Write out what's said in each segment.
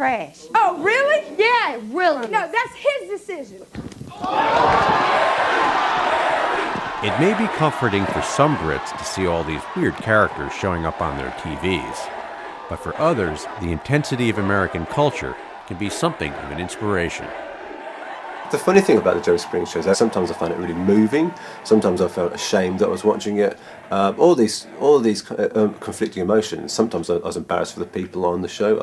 trash. Oh, really? Yeah, really. No, that's his decision. It may be comforting for some Brits to see all these weird characters showing up on their TVs. But for others, the intensity of American culture can be something of an inspiration. The funny thing about the Jerry Springer show is that sometimes I found it really moving, sometimes I felt ashamed that I was watching it. All these conflicting emotions. Sometimes I was embarrassed for the people on the show.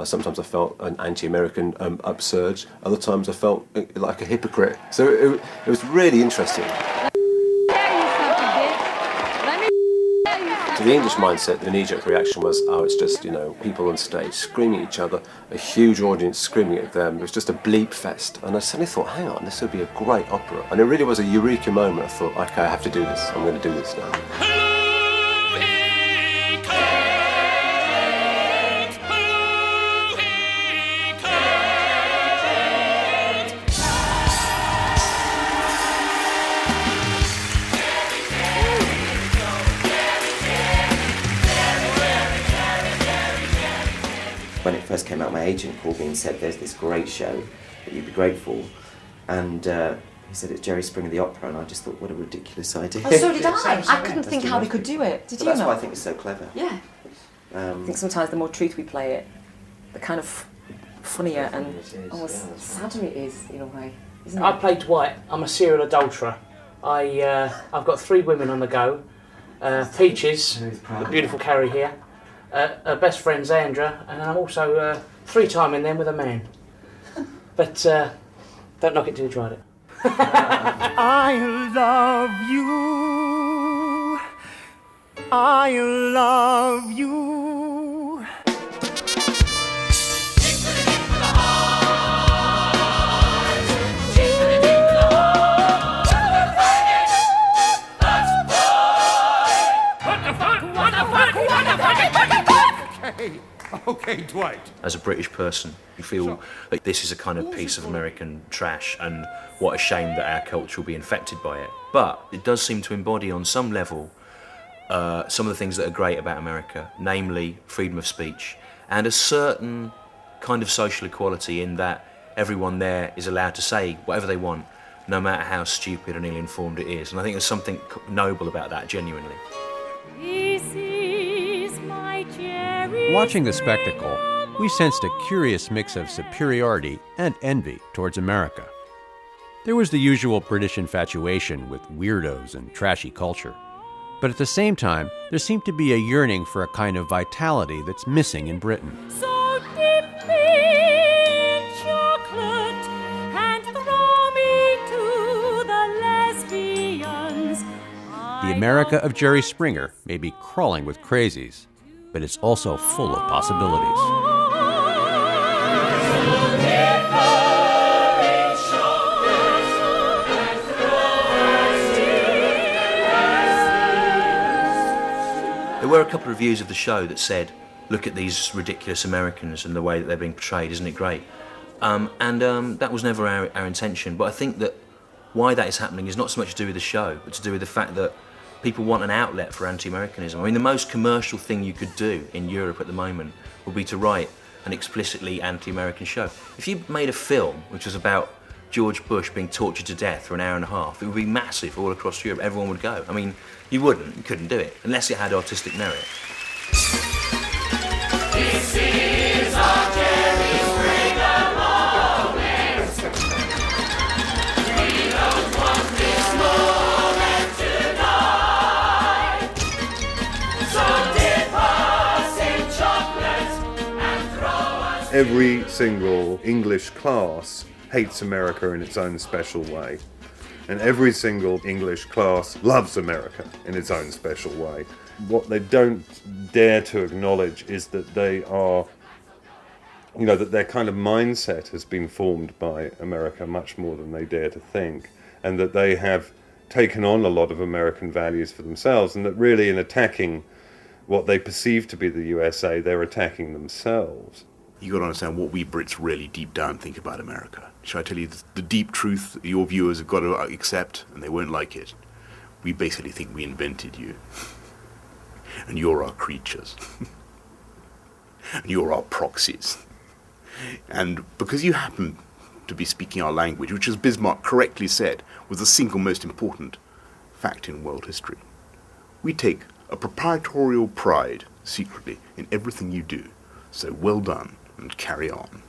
Sometimes I felt an anti-American upsurge. Other times I felt like a hypocrite. So it was really interesting. To the English mindset, the knee-jerk reaction was, oh, it's just, people on stage screaming at each other, a huge audience screaming at them. It was just a bleep fest. And I suddenly thought, hang on, this would be a great opera. And it really was a eureka moment. I thought, okay, I have to do this. I'm going to do this now. When it first came out, my agent called me and said, there's this great show that you'd be great for. And he said, it's Jerry Springer the Opera, and I just thought, what a ridiculous idea. Oh, so did I. I couldn't think how they could do it. Did you That's know? why I think it's so clever. Yeah. I think sometimes the more truth we play it, the kind of funnier and sadder it is, in a way, isn't it? I play Dwight. I'm a serial adulterer. I've got 3 women on the go. Peaches, the beautiful Carrie here. Her best friend's Andra, and I'm also 3-timing them with a man. But don't knock it till you tried it. I love you. I love you. Okay, Dwight. As a British person, you feel like this is a kind of piece of American trash, and what a shame that our culture will be infected by it. But it does seem to embody on some level some of the things that are great about America, namely freedom of speech and a certain kind of social equality in that everyone there is allowed to say whatever they want, no matter how stupid and ill-informed it is. And I think there's something noble about that, genuinely. Watching the spectacle, we sensed a curious mix of superiority and envy towards America. There was the usual British infatuation with weirdos and trashy culture. But at the same time, there seemed to be a yearning for a kind of vitality that's missing in Britain. So dip me in chocolate and throw me to the lesbians. The America of Jerry Springer may be crawling with crazies, but it's also full of possibilities. There were a couple of reviews of the show that said, look at these ridiculous Americans and the way that they're being portrayed, isn't it great? That was never our intention, but I think that why that is happening is not so much to do with the show, but to do with the fact that people want an outlet for anti-Americanism. I mean, the most commercial thing you could do in Europe at the moment would be to write an explicitly anti-American show. If you made a film which was about George Bush being tortured to death for an hour and a half, it would be massive all across Europe. Everyone would go. I mean, you couldn't do it, unless it had artistic merit. This is our Jerry Springer moment. We don't want this moment to die. So dip us in chocolate and throw us. Every single English class hates America in its own special way. And every single English class loves America in its own special way. What they don't dare to acknowledge is that they are, that their kind of mindset has been formed by America much more than they dare to think, and that they have taken on a lot of American values for themselves, and that really in attacking what they perceive to be the USA, they're attacking themselves. You got to understand what we Brits really deep down think about America. Shall I tell you the deep truth that your viewers have got to accept, and they won't like it? We basically think we invented you. And you're our creatures. And you're our proxies. And because you happen to be speaking our language, which, as Bismarck correctly said, was the single most important fact in world history, we take a proprietorial pride, secretly, in everything you do. So well done, and carry on.